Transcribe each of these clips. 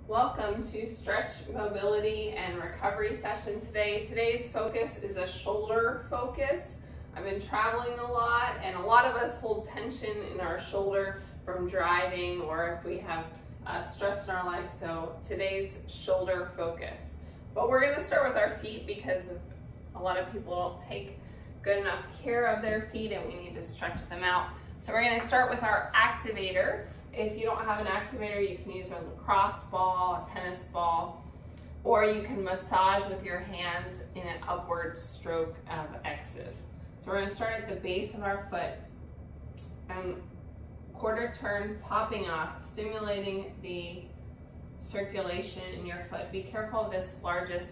Welcome to Stretch, Mobility, and Recovery session today. Today's focus is a shoulder focus. I've been traveling a lot, and a lot of us hold tension in our shoulder from driving or if we have stress in our life. So today's shoulder focus. But we're going to start with our feet because a lot of people don't take good enough care of their feet and we need to stretch them out. So we're going to start with our activator. If you don't have an activator, you can use a lacrosse ball, a tennis ball, or you can massage with your hands in an upward stroke of X's. So we're going to start at the base of our foot and quarter turn, popping off, stimulating the circulation in your foot. Be careful of this largest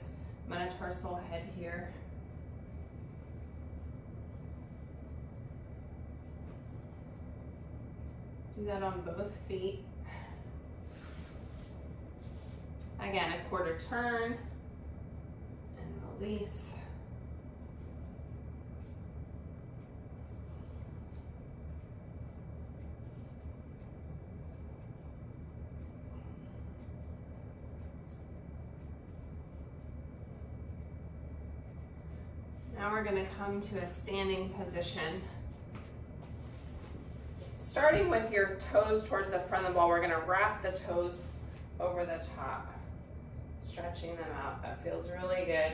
metatarsal head here. Do that on both feet. Again, a quarter turn and release. Now we're going to come to a standing position. Starting with your toes towards the front of the ball, we're going to wrap the toes over the top, stretching them out. That feels really good.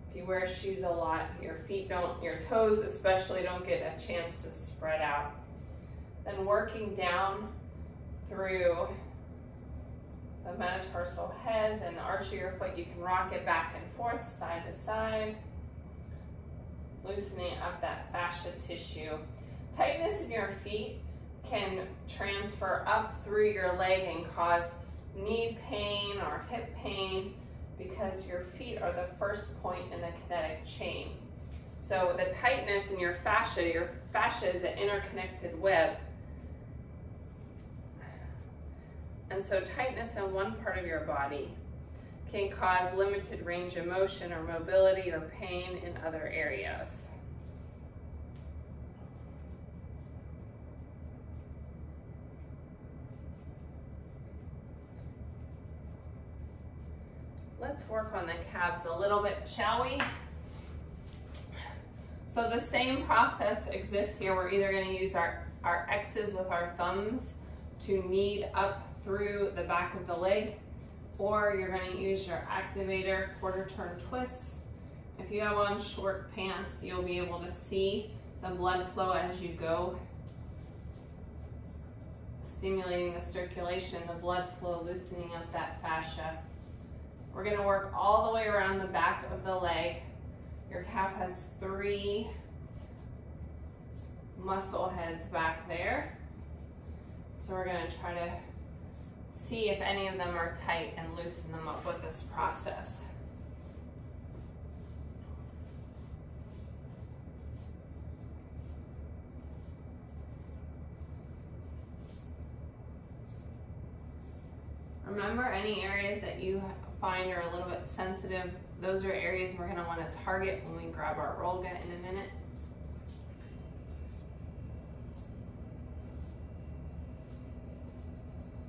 If you wear shoes a lot, your toes especially don't get a chance to spread out. Then working down through the metatarsal heads and the arch of your foot, you can rock it back and forth, side to side, loosening up that fascia tissue. Tightness in your feet can transfer up through your leg and cause knee pain or hip pain because your feet are the first point in the kinetic chain. So the tightness in your fascia is an interconnected web. And so tightness in one part of your body can cause limited range of motion or mobility or pain in other areas. Let's work on the calves a little bit, shall we? So the same process exists here. We're either going to use our X's with our thumbs to knead up through the back of the leg, or you're going to use your activator, quarter turn twists. If you have on short pants, you'll be able to see the blood flow as you go, stimulating the circulation, the blood flow, loosening up that fascia. We're going to work all the way around the back of the leg. Your calf has 3 muscle heads back there. So we're going to try to see if any of them are tight and loosen them up with this process. Remember, any areas that you find are a little bit sensitive, those are areas we're going to want to target when we grab our Rolga in a minute.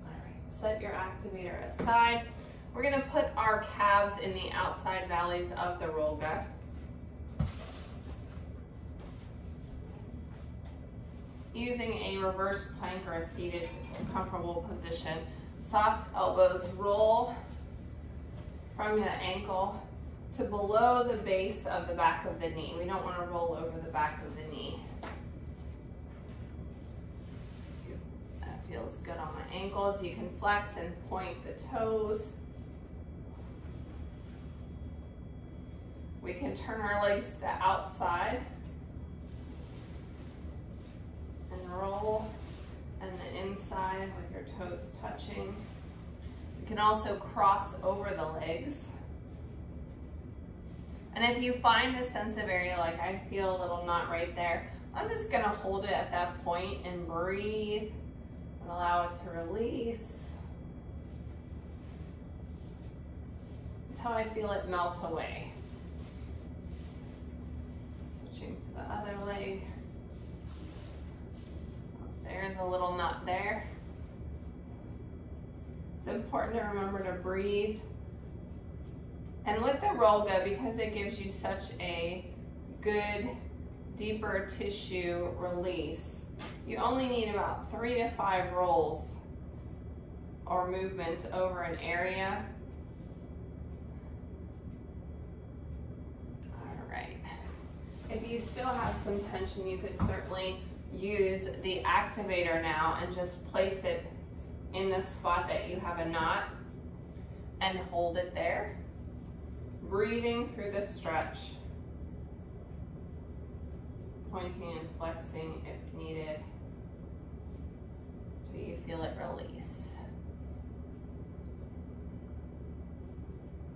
All right, set your activator aside. We're going to put our calves in the outside valleys of the Rolga. Using a reverse plank or a seated comfortable position. Soft elbows, roll from the ankle to below the base of the back of the knee. We don't want to roll over the back of the knee. That feels good on my ankles. You can flex and point the toes. We can turn our legs to the outside and roll, and the inside with your toes touching. You can also cross over the legs. And if you find a sensitive area, like I feel a little knot right there, I'm just gonna hold it at that point and breathe and allow it to release until I feel it melt away. Switching to the other leg. There's a little knot there. It's important to remember to breathe. And with the Rolga, because it gives you such a good, deeper tissue release, you only need about 3 to 5 rolls or movements over an area. All right. If you still have some tension, you could certainly use the activator now and just place it in the spot that you have a knot and hold it there. Breathing through the stretch. Pointing and flexing if needed till you feel it release.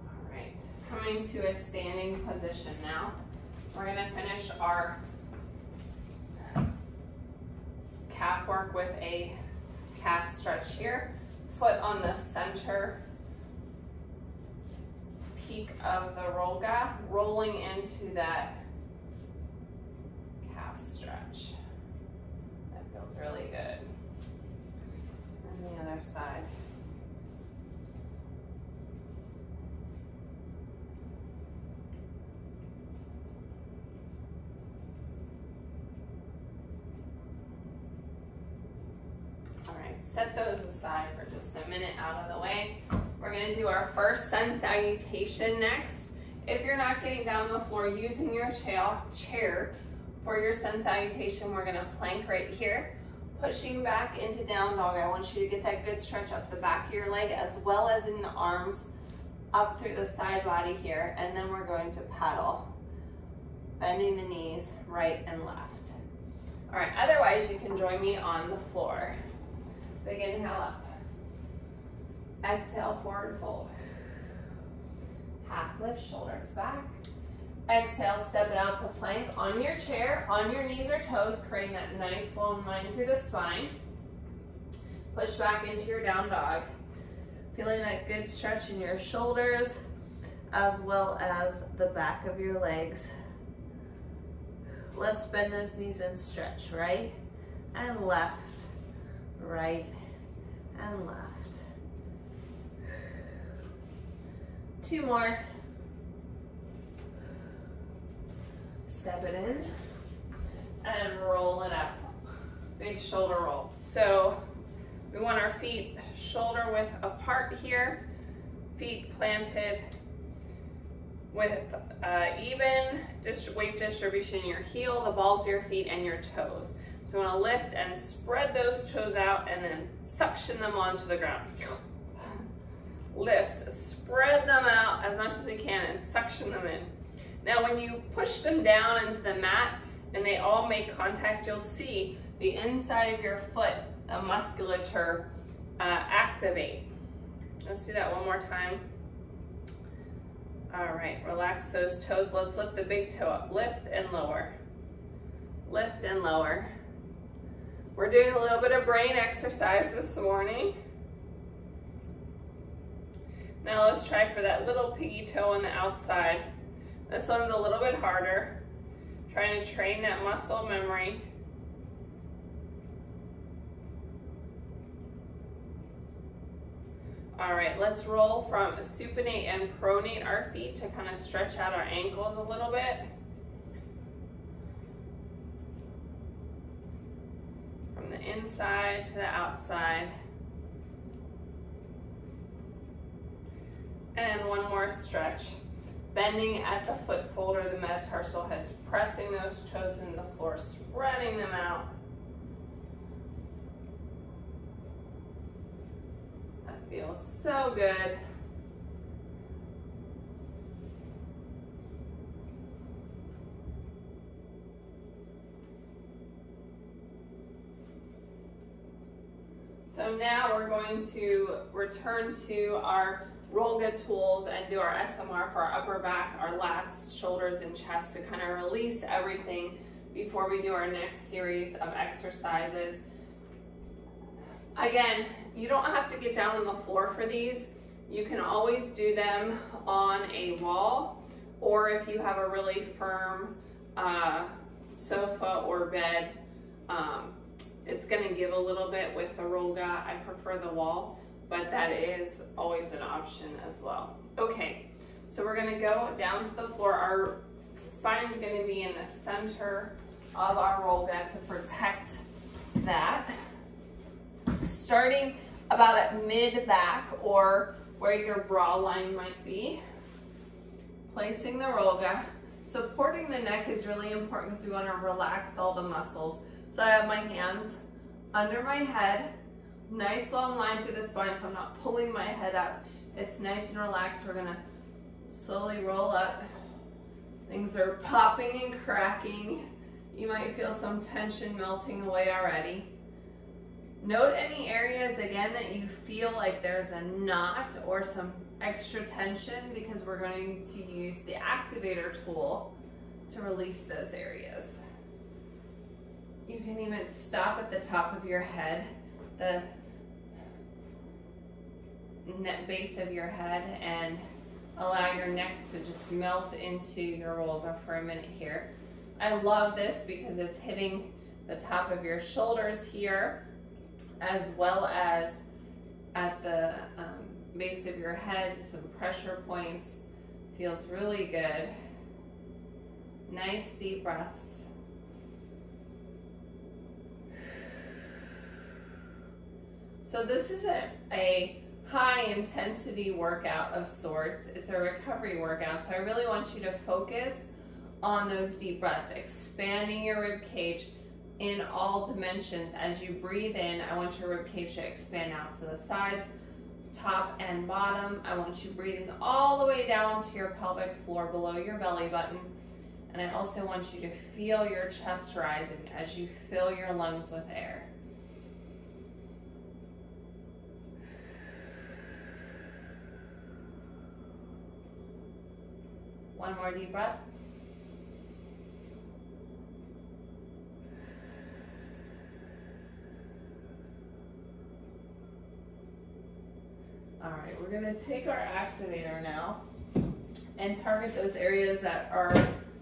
All right, coming to a standing position now. We're gonna finish our calf work with a calf stretch here. Foot on the center peak of the Rolga, rolling into that calf stretch. That feels really good. And the other side. All right, set those aside for just a minute out of the way. We're gonna do our first sun salutation next. If you're not getting down on the floor using your chair for your sun salutation, we're gonna plank right here, pushing back into down dog. I want you to get that good stretch up the back of your leg as well as in the arms up through the side body here, and then we're going to paddle, bending the knees right and left. All right, otherwise you can join me on the floor. Big inhale up. Exhale, forward fold. Half lift, shoulders back. Exhale, step it out to plank on your chair, on your knees or toes, creating that nice long line through the spine. Push back into your down dog. Feeling that good stretch in your shoulders, as well as the back of your legs. Let's bend those knees and stretch, right and left, right and left. 2 more. Step it in and roll it up. Big shoulder roll. So we want our feet shoulder width apart here, feet planted with even weight distribution in your heel, the balls of your feet, and your toes. So you want to lift and spread those toes out and then suction them onto the ground. Lift, spread them out as much as you can and suction them in. Now when you push them down into the mat and they all make contact, you'll see the inside of your foot, the musculature activate. Let's do that one more time. All right, relax those toes. Let's lift the big toe up. Lift and lower. Lift and lower. We're doing a little bit of brain exercise this morning. Now let's try for that little piggy toe on the outside. This one's a little bit harder. Trying to train that muscle memory. All right, let's roll from supinate and pronate our feet to kind of stretch out our ankles a little bit. From the inside to the outside. And one more stretch. Bending at the foot folder, the metatarsal heads, pressing those toes into the floor, spreading them out. That feels so good. So now we're going to return to our Rolga tools and do our SMR for our upper back, our lats, shoulders, and chest to kind of release everything before we do our next series of exercises. Again, you don't have to get down on the floor for these. You can always do them on a wall, or if you have a really firm sofa or bed, it's gonna give a little bit with the Rolga. I prefer the wall. but that is always an option as well. Okay, so we're gonna go down to the floor. Our spine is gonna be in the center of our Rolga to protect that. Starting about at mid-back or where your bra line might be. Placing the Rolga. Supporting the neck is really important because we want to relax all the muscles. So I have my hands under my head, nice long line through the spine so I'm not pulling my head up. It's nice and relaxed. We're gonna slowly roll up. Things are popping and cracking. You might feel some tension melting away already. Note any areas again that you feel like there's a knot or some extra tension, because we're going to use the activator tool to release those areas. You can even stop at the top of your head, the base of your head, and allow your neck to just melt into your Rolga for a minute here. I love this because it's hitting the top of your shoulders here, as well as at the base of your head, some pressure points. Feels really good. Nice deep breaths. So this isn't a high intensity workout of sorts. It's a recovery workout. So I really want you to focus on those deep breaths, expanding your rib cage in all dimensions. As you breathe in, I want your rib cage to expand out to the sides, top and bottom. I want you breathing all the way down to your pelvic floor below your belly button. And I also want you to feel your chest rising as you fill your lungs with air. One more deep breath. All right, we're gonna take our activator now and target those areas that are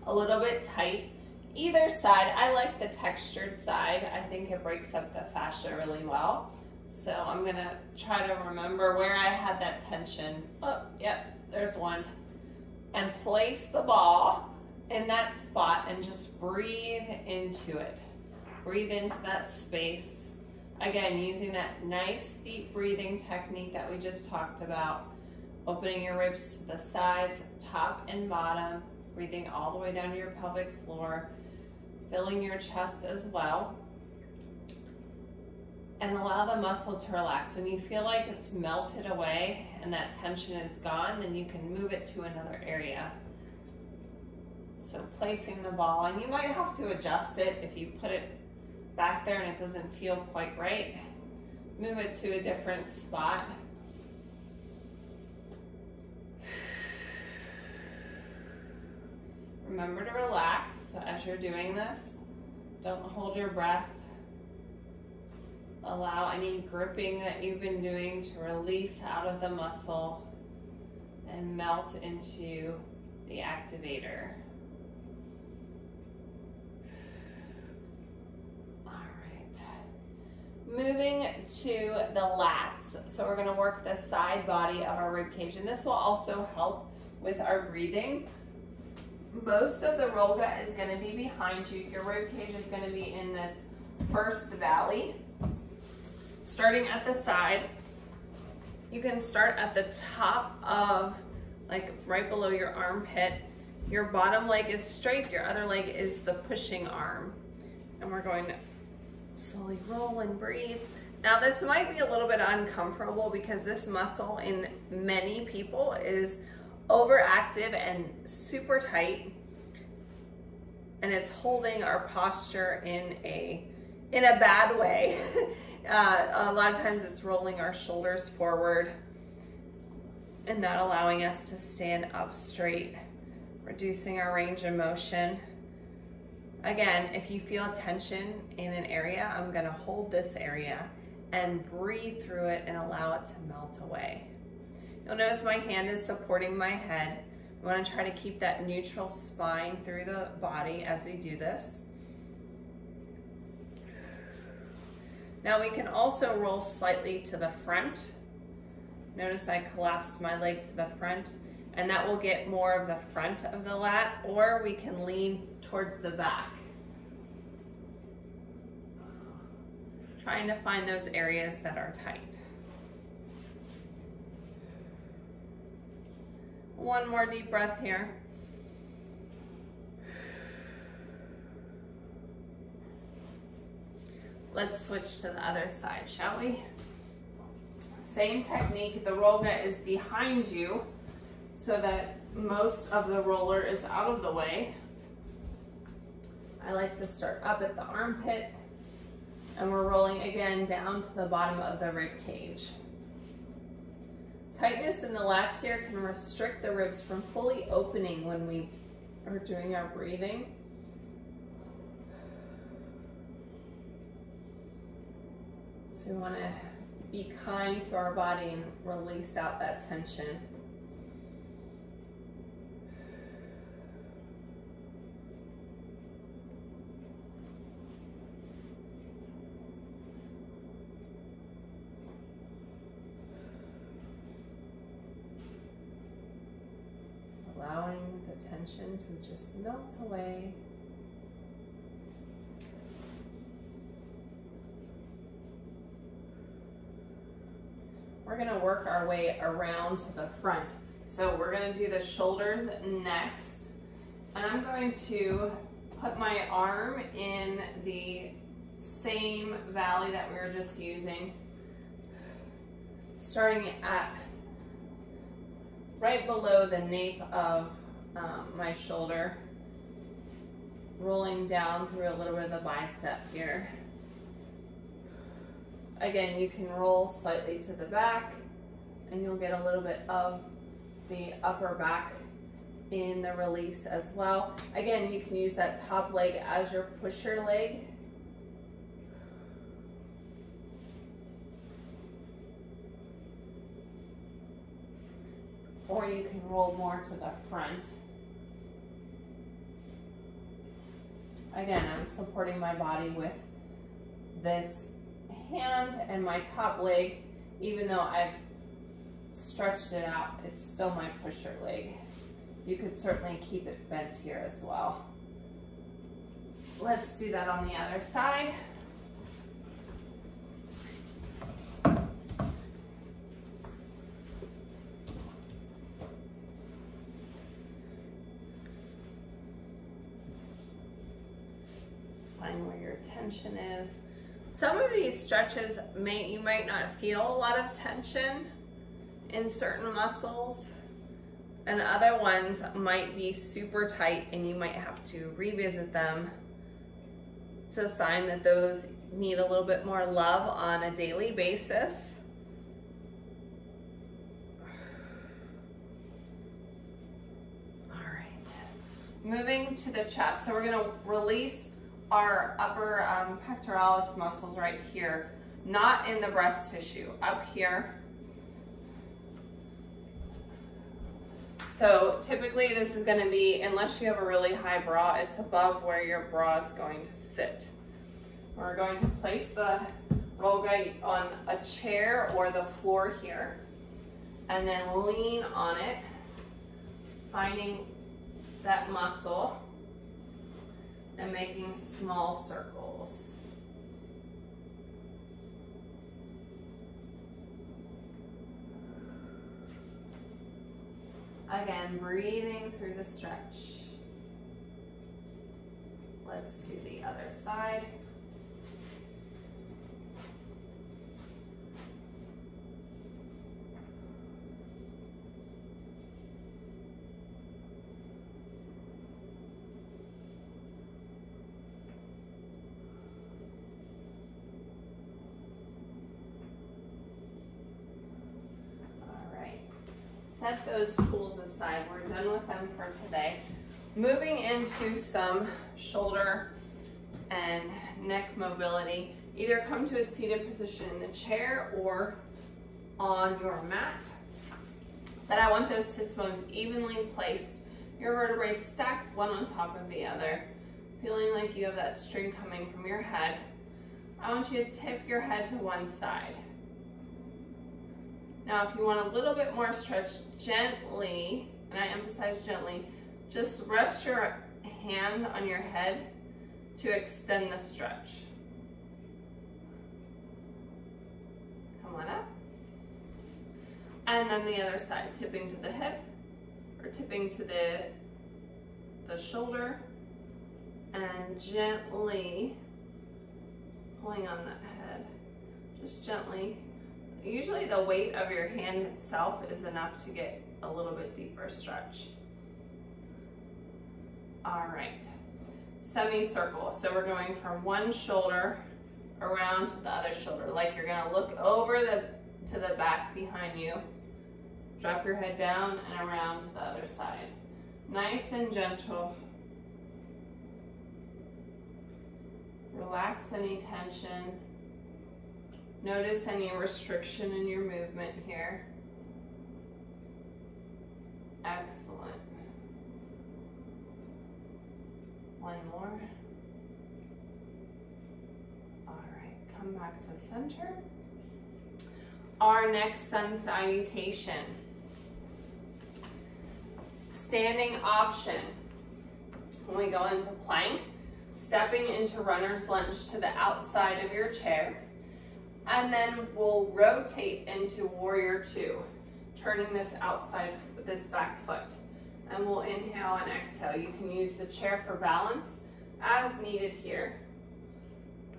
a little bit tight. Either side, I like the textured side. I think it breaks up the fascia really well. So I'm gonna try to remember where I had that tension. Oh, yep, there's one. And place the ball in that spot and just breathe into it. Breathe into that space. Again, using that nice deep breathing technique that we just talked about. Opening your ribs to the sides, top and bottom. Breathing all the way down to your pelvic floor. Filling your chest as well. And allow the muscle to relax. When you feel like it's melted away and that tension is gone, then you can move it to another area. So placing the ball, and you might have to adjust it if you put it back there and it doesn't feel quite right. Move it to a different spot. Remember to relax as you're doing this. Don't hold your breath. Allow any gripping that you've been doing to release out of the muscle and melt into the activator. All right. Moving to the lats. So we're going to work the side body of our rib cage, and this will also help with our breathing. Most of the Rolga is going to be behind you. Your rib cage is going to be in this first valley. Starting at the side, you can start at the top of, like right below your armpit. Your bottom leg is straight, your other leg is the pushing arm. And we're going to slowly roll and breathe. Now this might be a little bit uncomfortable because this muscle in many people is overactive and super tight. And it's holding our posture in a bad way. A lot of times it's rolling our shoulders forward and not allowing us to stand up straight, reducing our range of motion. Again, if you feel tension in an area, I'm gonna hold this area and breathe through it and allow it to melt away. You'll notice my hand is supporting my head. We wanna try to keep that neutral spine through the body as we do this. Now we can also roll slightly to the front Notice I collapsed my leg to the front, and that will get more of the front of the lat, or we can lean towards the back. Trying to find those areas that are tight. One more deep breath here. Let's switch to the other side, shall we? Same technique, the Rolga is behind you so that most of the roller is out of the way. I like to start up at the armpit, and we're rolling again down to the bottom of the rib cage. Tightness in the lats here can restrict the ribs from fully opening when we are doing our breathing. So we want to be kind to our body and release out that tension. Allowing the tension to just melt away. We're going to work our way around to the front. So we're going to do the shoulders next. And I'm going to put my arm in the same valley that we were just using, starting at right below the nape of my shoulder, rolling down through a little bit of the bicep here. Again, you can roll slightly to the back and you'll get a little bit of the upper back in the release as well. Again, you can use that top leg as your pusher leg. Or you can roll more to the front. Again, I'm supporting my body with this hand and my top leg. Even though I've stretched it out, it's still my pusher leg. You could certainly keep it bent here as well. Let's do that on the other side. Find where your tension is. Some of these stretches, you might not feel a lot of tension in certain muscles, and other ones might be super tight and you might have to revisit them. It's a sign that those need a little bit more love on a daily basis. All right, moving to the chest. So we're gonna release our upper pectoralis muscles right here, not in the breast tissue, up here. So typically this is going to be, unless you have a really high bra, it's above where your bra is going to sit. We're going to place the Rolga on a chair or the floor here, and then lean on it, finding that muscle and making small circles. Again, breathing through the stretch. Let's do the other side. Set those tools aside. We're done with them for today. Moving into some shoulder and neck mobility. Either come to a seated position in the chair or on your mat. But I want those sits bones evenly placed. Your vertebrae stacked one on top of the other. Feeling like you have that string coming from your head. I want you to tip your head to one side. Now, if you want a little bit more stretch, gently, and I emphasize gently, just rest your hand on your head to extend the stretch. Come on up. And then the other side, tipping to the hip, or tipping to the shoulder, and gently pulling on that head, just gently. Usually the weight of your hand itself is enough to get a little bit deeper stretch. All right, semicircle. So we're going from one shoulder around to the other shoulder, like you're gonna look over to the back behind you, drop your head down and around to the other side. Nice and gentle. Relax any tension. Notice any restriction in your movement here. Excellent. One more. All right, come back to center. Our next sun salutation. Standing option. When we go into plank, stepping into runner's lunge to the outside of your chair, and then we'll rotate into warrior two, turning this outside, this back foot. And we'll inhale and exhale. You can use the chair for balance as needed here.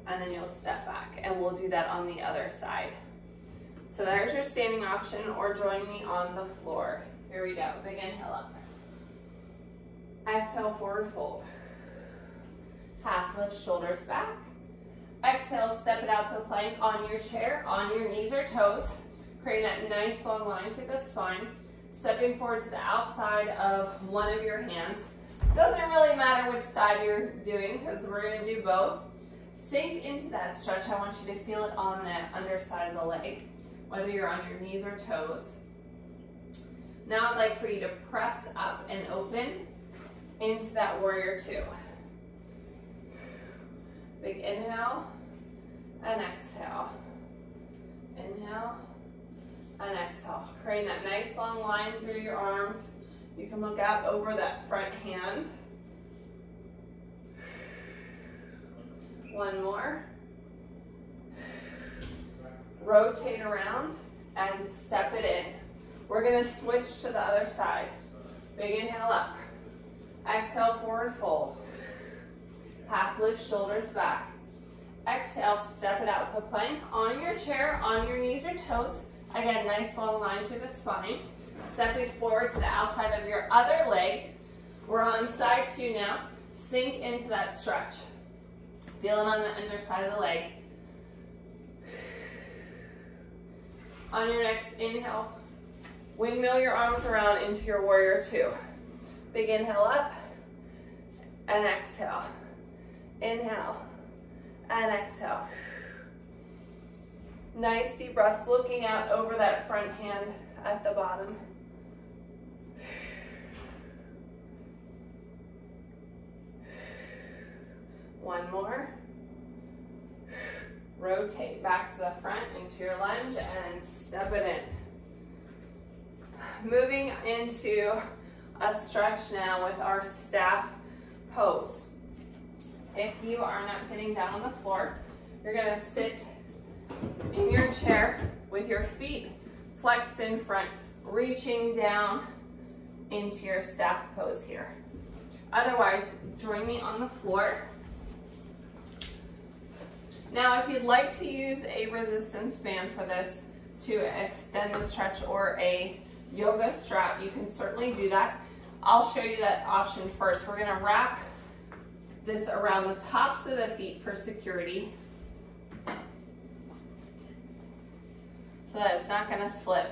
And then you'll step back, and we'll do that on the other side. So there's your standing option, or join me on the floor. Here we go, big inhale up. Exhale, forward fold. Half lift, shoulders back. Exhale, step it out to plank on your chair, on your knees or toes. Create that nice long line through the spine. Stepping forward to the outside of one of your hands. Doesn't really matter which side you're doing, because we're gonna do both. Sink into that stretch. I want you to feel it on the underside of the leg, whether you're on your knees or toes. Now I'd like for you to press up and open into that warrior two. Big inhale and exhale. Inhale and exhale. Creating that nice long line through your arms. You can look out over that front hand. One more. Rotate around and step it in. We're gonna switch to the other side. Big inhale up. Exhale, forward fold. Half lift, shoulders back. Exhale, step it out to plank on your chair, on your knees or toes. Again, nice long line through the spine. Stepping forward to the outside of your other leg. We're on side two now. Sink into that stretch. Feel it on the underside of the leg. On your next inhale, windmill your arms around into your warrior two. Big inhale up and exhale. Inhale and exhale. Nice deep breaths, looking out over that front hand at the bottom. One more. Rotate back to the front into your lunge and step it in. Moving into a stretch now with our staff pose. If you are not getting down on the floor, you're gonna sit in your chair with your feet flexed in front, reaching down into your staff pose here. Otherwise, join me on the floor. Now, if you'd like to use a resistance band for this to extend the stretch, or a yoga strap, you can certainly do that. I'll show you that option first. We're gonna wrap this around the tops of the feet for security, so that it's not gonna slip,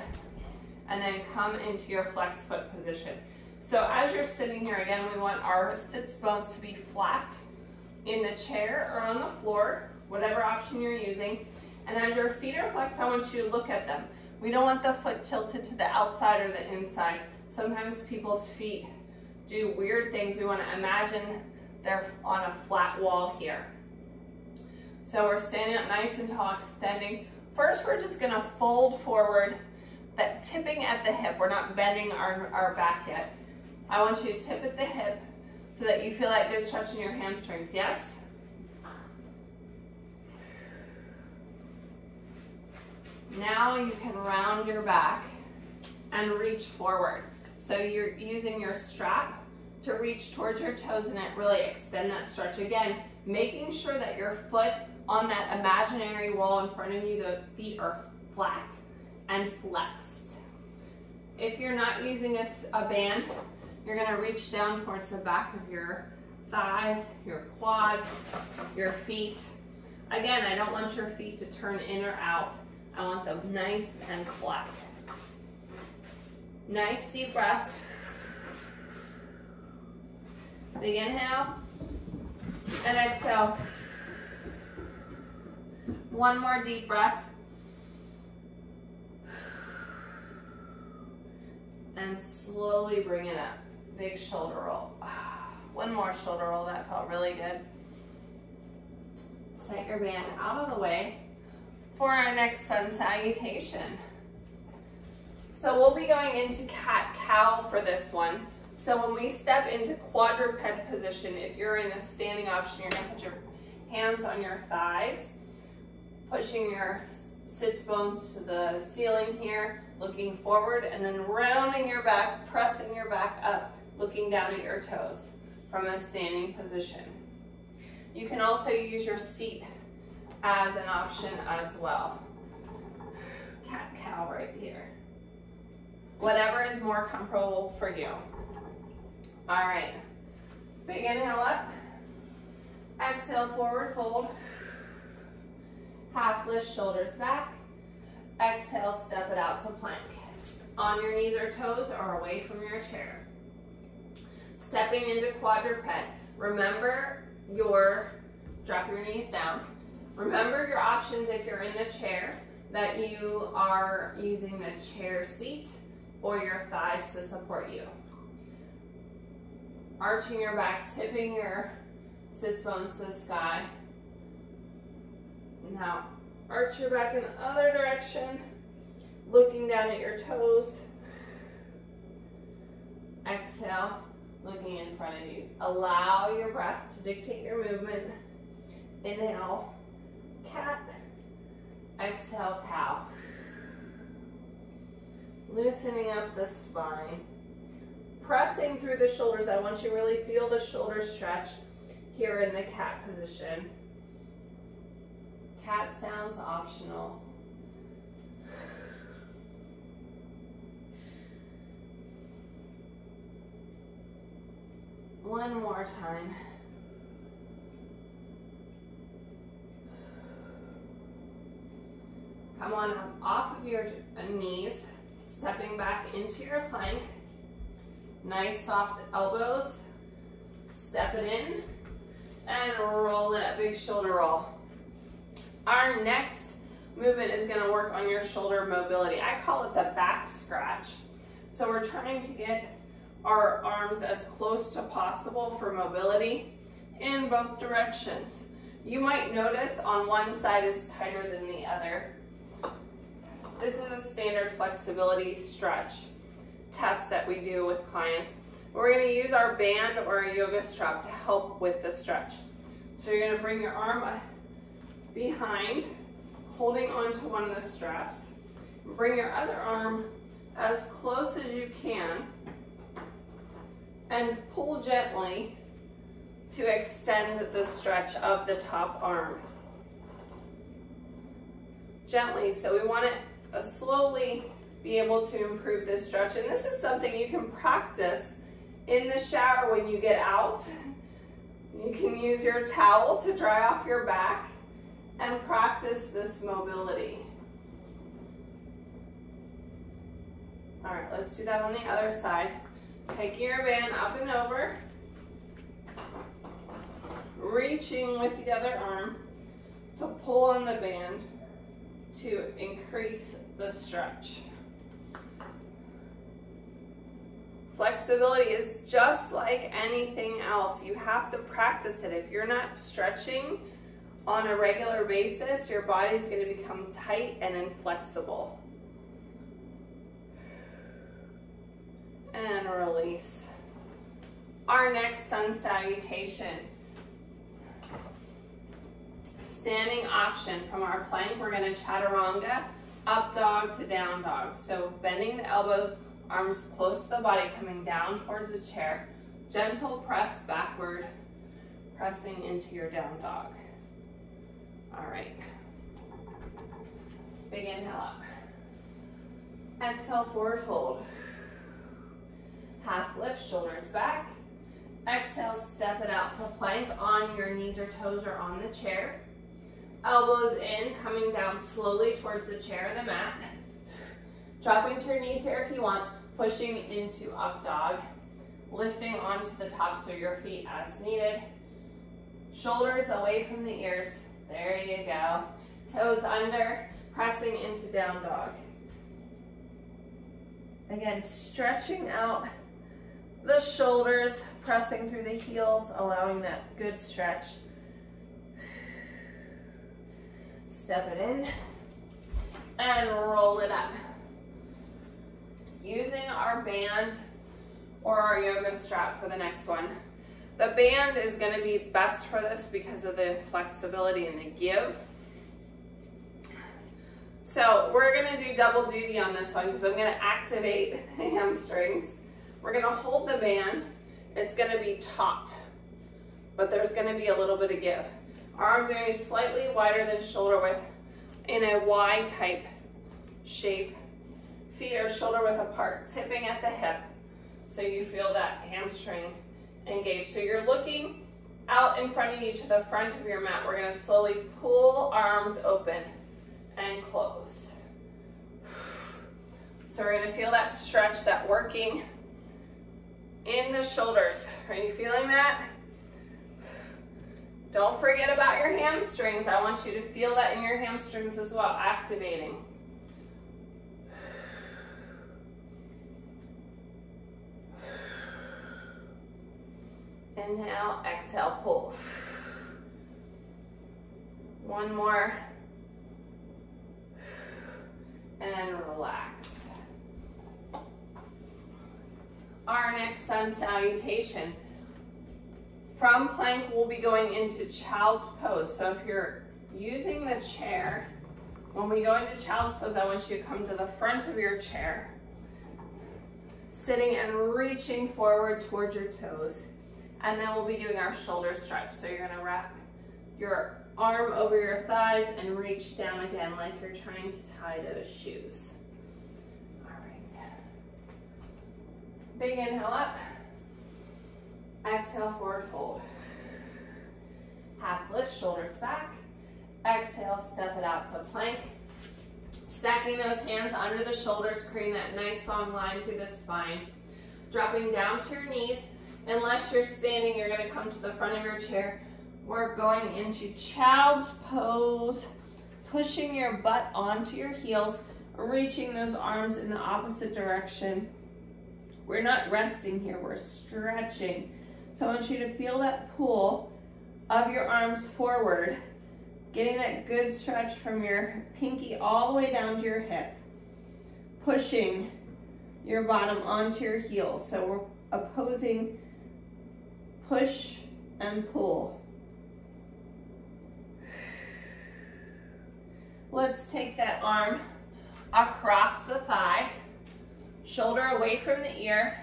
and then come into your flex foot position. So as you're sitting here, again, we want our sits bones to be flat in the chair or on the floor, whatever option you're using. And as your feet are flexed, I want you to look at them. We don't want the foot tilted to the outside or the inside. Sometimes people's feet do weird things. We want to imagine they're on a flat wall here. So we're standing up nice and tall, extending. First, we're just gonna fold forward, that tipping at the hip. We're not bending our back yet. I want you to tip at the hip so that you feel that good stretch in your hamstrings, yes? Now you can round your back and reach forward. So you're using your strap to reach towards your toes and really extend that stretch. Again, making sure that your foot on that imaginary wall in front of you, the feet are flat and flexed. If you're not using a band, you're gonna reach down towards the back of your thighs, your quads, your feet. Again, I don't want your feet to turn in or out. I want them nice and flat. Nice deep breath. Big inhale and exhale. One more deep breath. And slowly bring it up. Big shoulder roll. One more shoulder roll, that felt really good. Set your band out of the way for our next sun salutation. So we'll be going into cat-cow for this one. So when we step into quadruped position, if you're in a standing option, you're gonna put your hands on your thighs, pushing your sits bones to the ceiling here, looking forward, and then rounding your back, pressing your back up, looking down at your toes from a standing position. You can also use your seat as an option as well. Cat-cow right here. Whatever is more comfortable for you. All right, big inhale up. Exhale, forward fold. Half lift, shoulders back. Exhale, step it out to plank. On your knees or toes or away from your chair. Stepping into quadruped. Remember drop your knees down. Remember your options if you're in the chair, that you are using the chair seat or your thighs to support you. Arching your back, tipping your sits bones to the sky. Now, arch your back in the other direction, looking down at your toes. Exhale, looking in front of you. Allow your breath to dictate your movement. Inhale, cat. Exhale, cow. Loosening up the spine. Pressing through the shoulders. I want you to really feel the shoulders stretch here in the cat position. Cat sounds optional. One more time. Come on off of your knees, stepping back into your plank. Nice soft elbows. Step it in and roll it up, big shoulder roll. Our next movement is going to work on your shoulder mobility. I call it the back scratch. So we're trying to get our arms as close to possible for mobility in both directions. You might notice on one side is tighter than the other. This is a standard flexibility stretch test that we do with clients. We're going to use our band or a yoga strap to help with the stretch. So you're going to bring your arm behind, holding onto one of the straps. Bring your other arm as close as you can and pull gently to extend the stretch of the top arm. Gently, so we want to slowly be able to improve this stretch. And this is something you can practice in the shower when you get out. You can use your towel to dry off your back and practice this mobility. All right, let's do that on the other side. Taking your band up and over, reaching with the other arm to pull on the band to increase the stretch. Flexibility is just like anything else. You have to practice it. If you're not stretching on a regular basis, your body's going to become tight and inflexible. and release. Our next sun salutation. Standing option from our plank, we're gonna chaturanga, up dog to down dog. So bending the elbows, arms close to the body, coming down towards the chair. Gentle press backward, pressing into your down dog. All right. Big inhale up. Exhale, forward fold. Half lift, shoulders back. Exhale, step it out to plank on your knees or toes or on the chair. Elbows in, coming down slowly towards the chair or the mat. Dropping to your knees here if you want, pushing into up dog. Lifting onto the tops of your feet as needed. Shoulders away from the ears. There you go. Toes under, pressing into down dog. Again, stretching out the shoulders, pressing through the heels, allowing that good stretch. Step it in and roll it up. Using our band or our yoga strap for the next one. The band is going to be best for this because of the flexibility and the give. So we're going to do double duty on this one because I'm going to activate the hamstrings. We're going to hold the band. It's going to be taut, but there's going to be a little bit of give. Arms are going to be slightly wider than shoulder width in a Y type shape. Feet are shoulder width apart, tipping at the hip. So you feel that hamstring engaged. So you're looking out in front of you to the front of your mat. We're going to slowly pull arms open and close. So we're going to feel that stretch, that working in the shoulders. Are you feeling that? Don't forget about your hamstrings. I want you to feel that in your hamstrings as well, activating. Inhale, exhale, pull. One more. And relax. Our next sun salutation. From plank, we'll be going into child's pose. So if you're using the chair, when we go into child's pose, I want you to come to the front of your chair, sitting and reaching forward towards your toes. And then we'll be doing our shoulder stretch. So you're gonna wrap your arm over your thighs and reach down again like you're trying to tie those shoes. All right. Big inhale up. Exhale, forward fold. Half lift, shoulders back. Exhale, step it out to plank. Stacking those hands under the shoulders, creating that nice long line through the spine. Dropping down to your knees. Unless you're standing, you're gonna come to the front of your chair. We're going into child's pose, pushing your butt onto your heels, reaching those arms in the opposite direction. We're not resting here, we're stretching. So I want you to feel that pull of your arms forward, getting that good stretch from your pinky all the way down to your hip, pushing your bottom onto your heels. So we're opposing push and pull. Let's take that arm across the thigh, shoulder away from the ear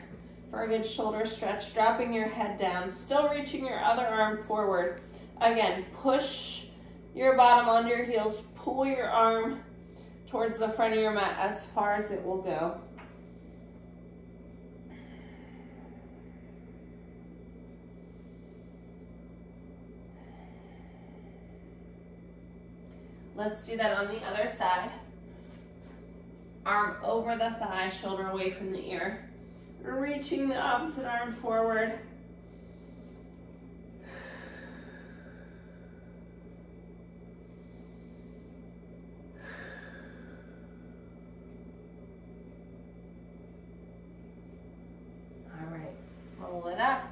for a good shoulder stretch, dropping your head down, still reaching your other arm forward. Again, push your bottom onto your heels, pull your arm towards the front of your mat as far as it will go. Let's do that on the other side. Arm over the thigh, shoulder away from the ear. Reaching the opposite arm forward. All right, roll it up.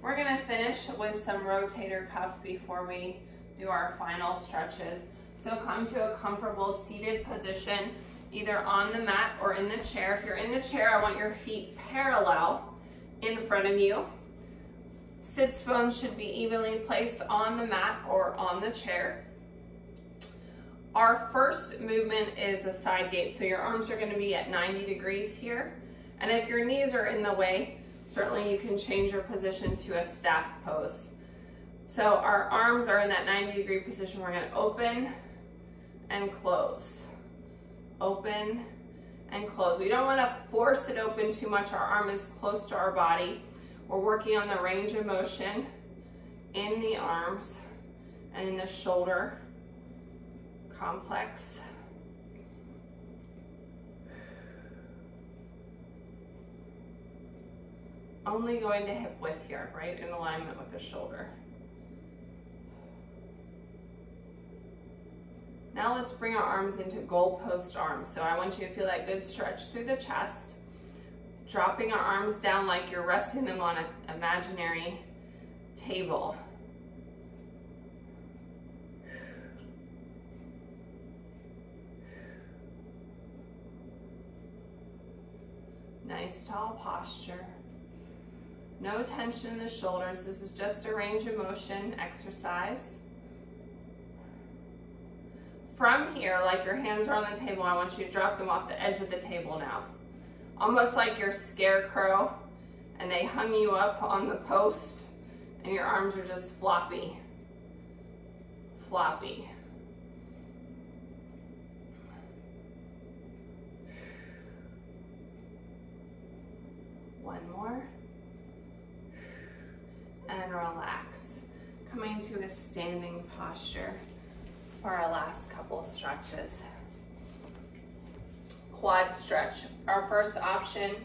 We're gonna finish with some rotator cuff before we do our final stretches. So come to a comfortable seated position. either on the mat or in the chair. If you're in the chair, I want your feet parallel in front of you. Sits bones should be evenly placed on the mat or on the chair. Our first movement is a side gate, so your arms are going to be at 90 degrees here. And if your knees are in the way, certainly you can change your position to a staff pose. So our arms are in that 90-degree position. We're going to open and close. Open and close. We don't want to force it open too much. Our arm is close to our body. We're working on the range of motion in the arms and in the shoulder complex. Only going to hip width here, right in alignment with the shoulder. Now let's bring our arms into goalpost arms. So I want you to feel that good stretch through the chest. Dropping our arms down like you're resting them on an imaginary table. Nice tall posture. No tension in the shoulders. This is just a range of motion exercise. From here, like your hands are on the table, I want you to drop them off the edge of the table now. Almost like you're scarecrow and they hung you up on the post and your arms are just floppy. Floppy. One more. And relax. Coming to a standing posture for our last couple stretches. Quad stretch. Our first option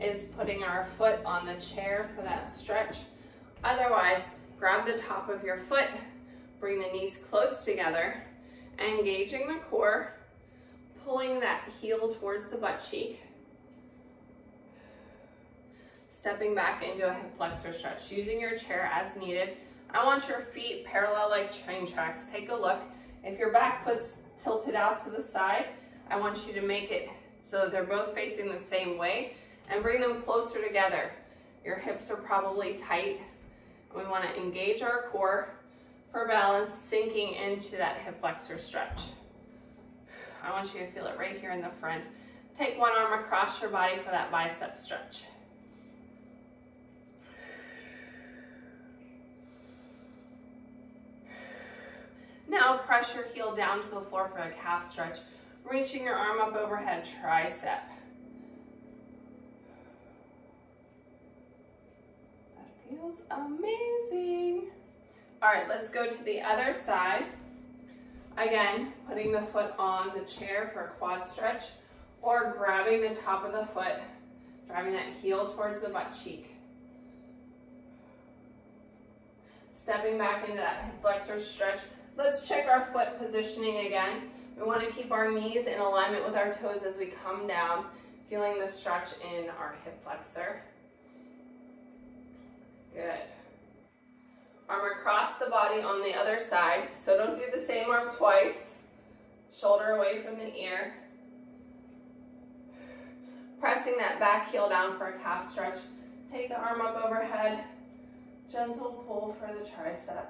is putting our foot on the chair for that stretch. Otherwise, grab the top of your foot, bring the knees close together, engaging the core, pulling that heel towards the butt cheek, stepping back into a hip flexor stretch, using your chair as needed. I want your feet parallel like train tracks. Take a look. If your back foot's tilted out to the side, I want you to make it so that they're both facing the same way and bring them closer together. Your hips are probably tight. We want to engage our core for balance, sinking into that hip flexor stretch. I want you to feel it right here in the front. Take one arm across your body for that bicep stretch. Now press your heel down to the floor for a calf stretch, reaching your arm up overhead, tricep. That feels amazing. All right, let's go to the other side. Again, putting the foot on the chair for a quad stretch or grabbing the top of the foot, driving that heel towards the butt cheek. Stepping back into that hip flexor stretch. Let's check our foot positioning again. We want to keep our knees in alignment with our toes as we come down, feeling the stretch in our hip flexor. Good. Arm across the body on the other side, so don't do the same arm twice. Shoulder away from the ear. Pressing that back heel down for a calf stretch. Take the arm up overhead. Gentle pull for the tricep.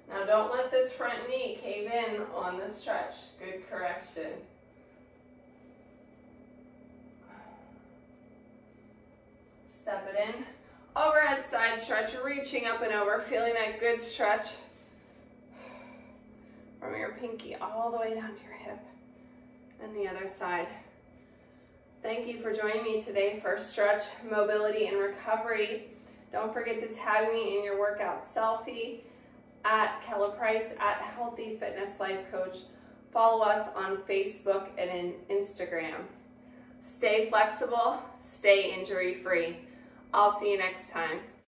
Now don't let this front knee cave in on the stretch. Good correction. Step it in. Overhead side stretch, reaching up and over, feeling that good stretch from your pinky all the way down to your hip and the other side. Thank you for joining me today for Stretch, Mobility, and Recovery. Don't forget to tag me in your workout selfie at Kella Price at Healthy Fitness Life Coach. Follow us on Facebook and in Instagram. Stay flexible, stay injury free. I'll see you next time.